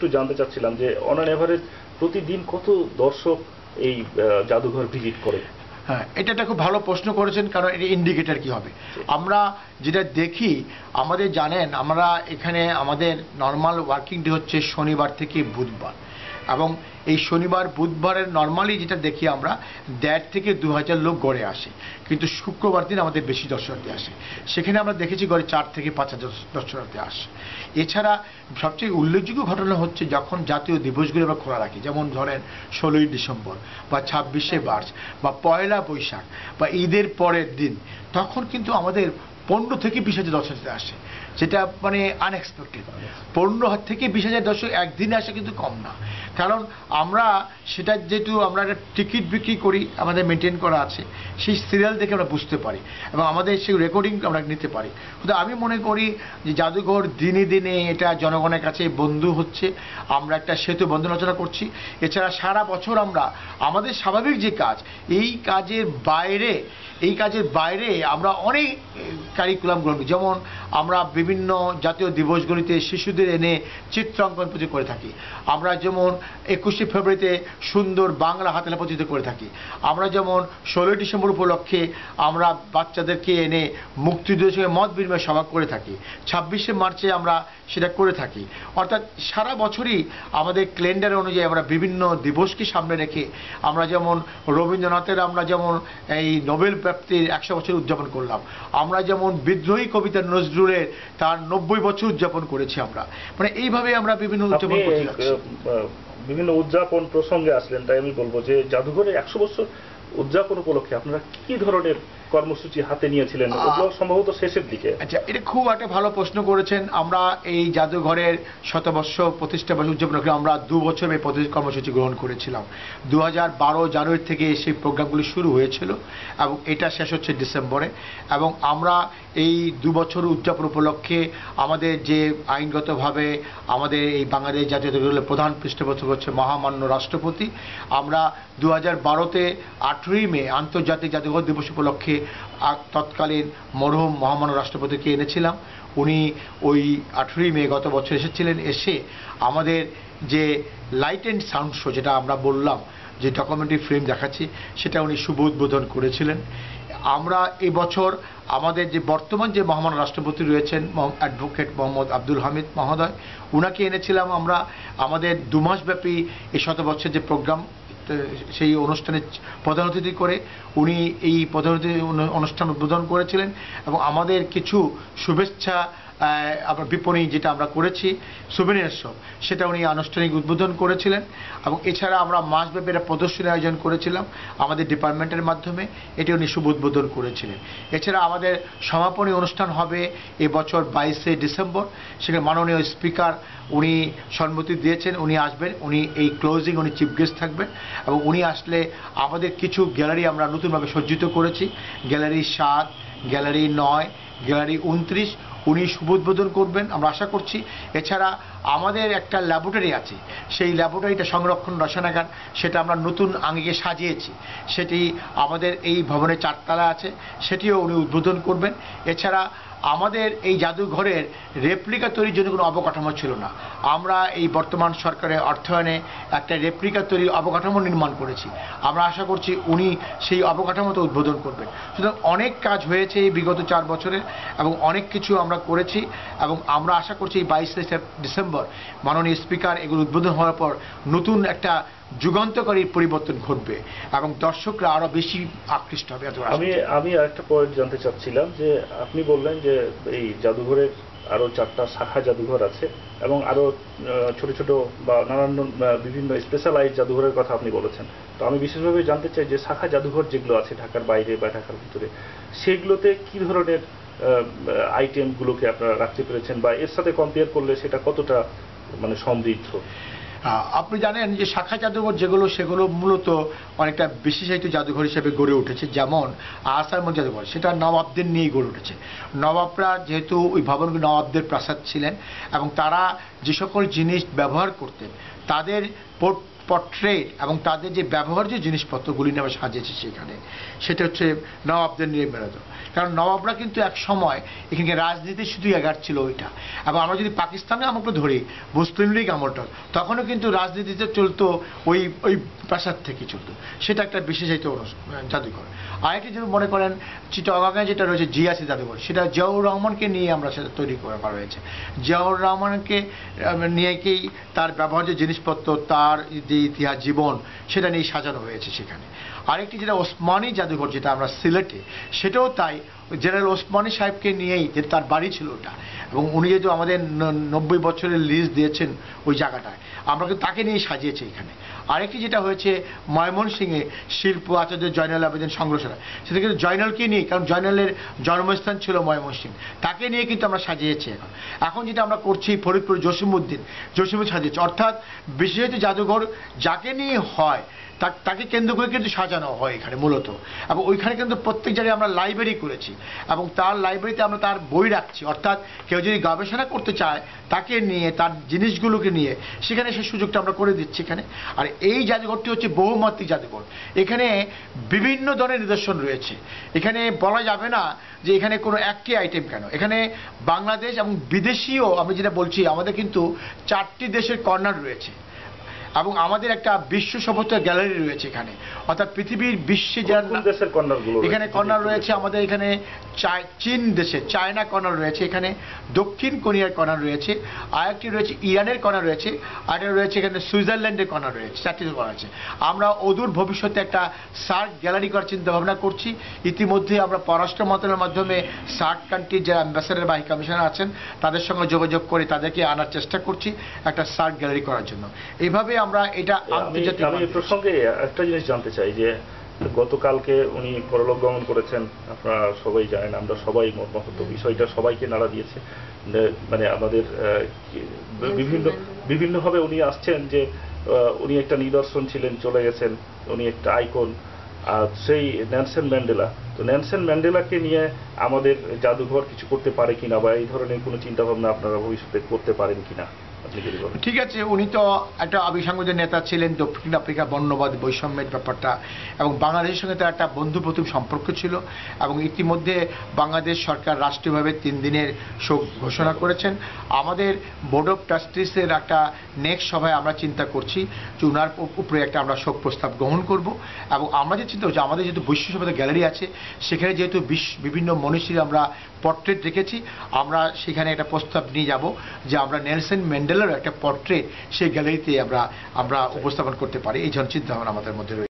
একটু জানতে চাচ্ছিলাম যে অন অ্যান এভারেজ প্রতিদিন কত দর্শক এই জাদুঘর ভিজিট করে? হ্যাঁ, এটা একটা খুব ভালো প্রশ্ন করেছেন, কারণ এটা ইন্ডিকেটর কি হবে। আমরা যেটা দেখি, আমাদের জানেন আমরা এখানে আমাদের নর্মাল ওয়ার্কিং ডে হচ্ছে শনিবার থেকে বুধবার, এবং এই শনিবার বুধবারের নর্মালি যেটা দেখি আমরা 1,500 থেকে 2,000 লোক গড়ে আসে, কিন্তু শুক্রবার দিন আমাদের বেশি দর্শনার্থী আসে, সেখানে আমরা দেখেছি গড়ে 4 থেকে 5,000 দর্শনার্থী আসে। এছাড়া সবচেয়ে উল্লেখযোগ্য ঘটনা হচ্ছে যখন জাতীয় দিবসগুলো আমরা খোলা রাখি, যেমন ধরেন 16ই ডিসেম্বর বা 26শে মার্চ বা পয়লা বৈশাখ বা ঈদের পরের দিন, তখন কিন্তু আমাদের 15 থেকে 20,000 দর্শনার্থী আসে, যেটা মানে আনএক্সপেক্টেড। 15 থেকে 20,000 দর্শক একদিনে আসে কিন্তু কম না, কারণ আমরা সেটা যেহেতু আমরা একটা টিকিট বিক্রি করি, আমাদের মেনটেন করা আছে, সেই সিরিয়াল দেখে আমরা বুঝতে পারি এবং আমাদের সেই রেকর্ডিং আমরা নিতে পারি। কিন্তু আমি মনে করি যে জাদুঘর দিনে দিনে এটা জনগণের কাছে বন্ধু হচ্ছে, আমরা একটা সেতু বন্ধন রচনা করছি। এছাড়া সারা বছর আমরা আমাদের স্বাভাবিক যে কাজ, এই কাজের বাইরে আমরা অনেক কারিকুলাম গ্রহণ করি। যেমন আমরা বিভিন্ন জাতীয় দিবসগুলিতে শিশুদের এনে চিত্রাঙ্কন প্রতিযোগিতা করে থাকি, আমরা যেমন 21শে ফেব্রুয়ারিতে সুন্দর বাংলা হাতে লেখা প্রতিযোগিতা করে থাকি, আমরা যেমন 16ই ডিসেম্বর উপলক্ষে আমরা বাচ্চাদেরকে এনে মুক্তিযুদ্ধের সঙ্গে মত বিনিময় সভা করে থাকি, 26শে মার্চে আমরা সেটা করে থাকি। অর্থাৎ সারা বছরই আমাদের ক্যালেন্ডার অনুযায়ী আমরা বিভিন্ন দিবসকে সামনে রেখে, আমরা যেমন রবীন্দ্রনাথের আমরা যেমন এই নোবেল প্রাপ্তির 100 বছর উদযাপন করলাম, আমরা যেমন বিদ্রোহী কবিতা নজরুলের তার 90 বছর উদযাপন করেছি। আমরা মানে এইভাবে আমরা বিভিন্ন উদযাপন করতে যাচ্ছি। বিভিন্ন উদযাপন প্রসঙ্গে আসলেন, তাই আমি বলবো যে জাদুঘরের 100 বছর উদযাপন উপলক্ষে আপনারা কি ধরনের কর্মসূচি হাতে নিয়েছিলেন? সম্ভবত শেষের দিকে। আচ্ছা, এটা খুব একটা ভালো প্রশ্ন করেছেন। আমরা এই জাদুঘরের শতবর্ষ প্রতিষ্ঠা বর্ষ উদযাপন করে আমরা 2 বছর এই কর্মসূচি গ্রহণ করেছিলাম। 2012 জানুয়ারি থেকে সেই প্রোগ্রামগুলি শুরু হয়েছিল এবং এটা শেষ হচ্ছে ডিসেম্বরে। এবং আমরা এই 2 বছর উদযাপন উপলক্ষে আমাদের যে আইনগতভাবে আমাদের এই বাংলাদেশ জাতীয় জাদুঘরের প্রধান পৃষ্ঠপোষক হচ্ছে মহামান্য রাষ্ট্রপতি। আমরা 2012-তে 18ই মে আন্তর্জাতিক জাদুঘর দিবস উপলক্ষে তৎকালীন মরহুম মহামান্য রাষ্ট্রপতিকে এনেছিলাম। উনি ওই 18ই মে গত বছর এসেছিলেন, এসে আমাদের যে লাইট অ্যান্ড সাউন্ড শো, যেটা আমরা বললাম যে ডকুমেন্টারি ফিল্ম দেখাচ্ছি, সেটা উনি শুভ উদ্বোধন করেছিলেন। আমরা এবছর আমাদের যে বর্তমান যে মহামান্য রাষ্ট্রপতি রয়েছেন অ্যাডভোকেট মোহাম্মদ আব্দুল হামিদ মহোদয়, উনাকে এনেছিলাম আমরা আমাদের 2 মাসব্যাপী এই শতবর্ষের যে প্রোগ্রাম, সেই অনুষ্ঠানে প্রধান অতিথি করে উনি এই প্রধান অতিথি অনুষ্ঠান উদ্বোধন করেছিলেন। এবং আমাদের কিছু শুভেচ্ছা আমরা বিপণী যেটা আমরা করেছি সুভেনিয়ার শপ, সেটা উনি আনুষ্ঠানিক উদ্বোধন করেছিলেন। এবং এছাড়া আমরা মাসব্যাপী একটা প্রদর্শনী আয়োজন করেছিলাম আমাদের ডিপার্টমেন্টের মাধ্যমে, এটি উনি শুভ উদ্বোধন করেছিলেন। এছাড়া আমাদের সমাপনী অনুষ্ঠান হবে এবছর 22শে ডিসেম্বর, সেখানে মাননীয় স্পিকার উনি সম্মতি দিয়েছেন, উনি আসবেন, উনি এই ক্লোজিং উনি চিফ গেস্ট থাকবেন। এবং উনি আসলে আমাদের কিছু গ্যালারি আমরা নতুনভাবে সজ্জিত করেছি, গ্যালারি 7, গ্যালারি 9, গ্যালারি 29 উনি শুভ উদ্বোধন করবেন আমরা আশা করছি। এছাড়া আমাদের একটা ল্যাবরেটরি আছে, সেই ল্যাবরেটরিটা সংরক্ষণ রচনাগার, সেটা আমরা নতুন আঙ্গিকে সাজিয়েছি, সেটি আমাদের এই ভবনের 4 তলায় আছে, সেটিও উনি উদ্বোধন করবেন। এছাড়া আমাদের এই জাদুঘরের রেপ্লিকা তৈরির জন্য কোনো অবকাঠামো ছিল না, আমরা এই বর্তমান সরকারের অর্থায়নে একটা রেপ্লিকা তৈরির অবকাঠামো নির্মাণ করেছি, আমরা আশা করছি উনি সেই অবকাঠামোতে উদ্বোধন করবেন। সুতরাং অনেক কাজ হয়েছে এই বিগত 4 বছরে এবং অনেক কিছু আমরা করেছি, এবং আমরা আশা করছি এই 22শে ডিসেম্বর মাননীয় স্পিকার এগুলো উদ্বোধন হওয়ার পর নতুন একটা যুগান্তকারী পরিবর্তন ঘটবে এবং দর্শকরা আরো বেশি আকৃষ্ট হবে। আমি আরেকটা পয়েন্ট জানতে চাচ্ছিলাম যে আপনি বললেন যে এই জাদুঘরের আরো 4টা শাখা জাদুঘর আছে এবং আরো ছোট ছোট বা নানান বিভিন্ন স্পেশালাইজ জাদুঘরের কথা আপনি বলেছেন। তো আমি বিশেষভাবে জানতে চাই যে শাখা জাদুঘর যেগুলো আছে ঢাকার বাইরে বা ঢাকার ভিতরে, সেগুলোতে কি ধরনের আইটেমগুলোকে আপনারা রাখতে পেরেছেন বা এর সাথে কম্পেয়ার করলে সেটা কতটা মানে সমৃদ্ধ? আপনি জানেন যে শাখা জাদুঘর যেগুলো, সেগুলো মূলত অনেকটা বিশেষায়িত জাদুঘর হিসেবে গড়ে উঠেছে। যেমন আহসানমঞ্জ জাদুঘর, সেটা নবাবদের নিয়েই গড়ে উঠেছে। নবাবরা যেহেতু ওই ভবনগুলো নবাবদের প্রাসাদ ছিলেন এবং তারা যে সকল জিনিস ব্যবহার করতেন তাদের পর্ট্রেট এবং তাদের যে ব্যবহার্য জিনিসপত্রগুলি নিয়ে আমরা সাজিয়েছি সেখানে, সেটা হচ্ছে নবাবদের নিয়ে বেরোতো। কারণ নবাবরা কিন্তু এক সময় এখানে রাজনীতি শুধু এগাচ্ছিল ওইটা। এবং আমরা যদি পাকিস্তানে আমলটা ধরি, মুসলিম লীগ আমলটা, তখনও কিন্তু রাজনীতিতে চলতো ওই ওই প্রাসাদ থেকে চলতো। সেটা একটা বিশেষায়িত জাদুঘর। আরেকটি যদি মনে করেন চিটাগাঙে যেটা রয়েছে জিয়াসি জাদুঘর, সেটা জিয়াউর রহমানকে নিয়ে আমরা সেটা তৈরি করা হয়েছে। জিয়াউর রহমানকে নিয়েই তার ব্যবহার্য জিনিসপত্র, তার যে ইতিহাস জীবন, সেটা নিয়ে সাজানো হয়েছে সেখানে। আরেকটি যেটা ওসমানী জাদুঘর, যেটা আমরা সিলেটে, সেটাও তাই, জেনারেল ওসমানী সাহেবকে নিয়েই, যে তার বাড়ি ছিল ওটা, এবং উনি যেহেতু আমাদের 90 বছরের লিজ দিয়েছেন ওই জায়গাটায়, আমরা কিন্তু তাকে নিয়ে সাজিয়েছি এখানে। আরেকটি যেটা হয়েছে ময়মনসিংহে শিল্প আচার্য জয়নাল আবেদিন সংগ্রহশালা, সেটা কিন্তু জয়নালকে নিয়ে, কারণ জয়নালের জন্মস্থান ছিল ময়মনসিংহ, তাকে নিয়ে কিন্তু আমরা সাজিয়েছি। এখন যেটা আমরা করছি ফরিদপুর জসিমউদ্দিন সাজিয়েছি, অর্থাৎ বিশেষত জাদুঘর যাকে নিয়ে হয় তাকে কেন্দ্র করে কিন্তু সাজানো হয় এখানে মূলত। এবং ওইখানে কিন্তু প্রত্যেক জায়গায় আমরা লাইব্রেরি করেছি, এবং তার লাইব্রেরিতে আমরা তার বই রাখছি, অর্থাৎ কেউ যদি গবেষণা করতে চায় তাকে নিয়ে, তার জিনিসগুলোকে নিয়ে, সেখানে সেই সুযোগটা আমরা করে দিচ্ছি এখানে। আর এই জাদুঘরটি হচ্ছে বহুমাত্রিক জাদুঘর। এখানে বিভিন্ন ধরনের নিদর্শন রয়েছে। এখানে বলা যাবে না যে এখানে কোনো একটি আইটেম কেন, এখানে বাংলাদেশ এবং বিদেশিও, আমি যেটা বলছি, আমাদের কিন্তু 4টি দেশের কর্নার রয়েছে, এবং আমাদের একটা বিশ্ব সভ্যতা গ্যালারি রয়েছে এখানে, অর্থাৎ পৃথিবীর বিশ্বে যারা দেশের কর্নারগুলো এখানে কর্নার রয়েছে। আমাদের এখানে চীন দেশে চায়না কর্নার রয়েছে, এখানে দক্ষিণ কোরিয়ার কর্নার রয়েছে, আরেকটি রয়েছে ইরানের কর্নার রয়েছে, আরেকটা রয়েছে এখানে সুইজারল্যান্ডের কর্নার রয়েছে, 4টি কর্নার আছে। আমরা অদূর ভবিষ্যতে একটা সার্ক গ্যালারি করার চিন্তা ভাবনা করছি। ইতিমধ্যে আমরা পররাষ্ট্র মন্ত্রণালয়ের মাধ্যমে সার্ক কান্ট্রির যারা অ্যাম্বাসেডর বা হাই কমিশনার আছেন তাদের সঙ্গে যোগাযোগ করে তাদেরকে আনার চেষ্টা করছি একটা সার্ক গ্যালারি করার জন্য। এইভাবে আমরা এটা আন্তর্জাতিক। আমি প্রসঙ্গে একটা জিনিস জানতে চাই যে গতকালকে উনি পরলোক গমন করেছেন, আপনারা সবাই জানেন, আমরা সবাই মর্মাহত, বিষয়টা সবাইকে নাড়া দিয়েছে। মানে আমাদের বিভিন্নভাবে উনি আসছেন, যে উনি একটা নিদর্শন ছিলেন, চলে গেছেন, উনি একটা আইকন। আর সেই নেলসন ম্যান্ডেলা, তো নেলসন ম্যান্ডেলাকে নিয়ে আমাদের জাদুঘর কিছু করতে পারে কিনা, বা এই ধরনের কোনো চিন্তা ভাবনা আপনারা ভবিষ্যতে করতে পারেন কিনা? ঠিক আছে, উনি তো একটা অবিসংবাদের নেতা ছিলেন, দক্ষিণ আফ্রিকা বর্ণবাদ বৈষম্যের ব্যাপারটা, এবং বাংলাদেশের সঙ্গে তার একটা বন্ধুপ্রতিম সম্পর্ক ছিল। এবং ইতিমধ্যে বাংলাদেশ সরকার রাষ্ট্রীয়ভাবে 3 দিনের শোক ঘোষণা করেছেন। আমাদের বোর্ড অফ ট্রাস্টিসের একটা নেক্সট সভায় আমরা চিন্তা করছি যে ওনার উপরে একটা আমরা শোক প্রস্তাব গ্রহণ করব। এবং আমরা যে চিন্তা করছি, আমাদের যেহেতু বিশ্ব সভ্যতা গ্যালারি আছে, সেখানে যেহেতু বিভিন্ন মনীষীর আমরা পোর্ট্রেট রেখেছি, আমরা সেখানে একটা প্রস্তাব নিয়ে যাব যে আমরা নেলসন ম্যান্ডেলার একটা পোর্ট্রেট সেই গ্যালারিতে আমরা উপস্থাপন করতে পারি। এই ধরনের চিন্তা ভাবনা আমাদের মধ্যে রয়েছে।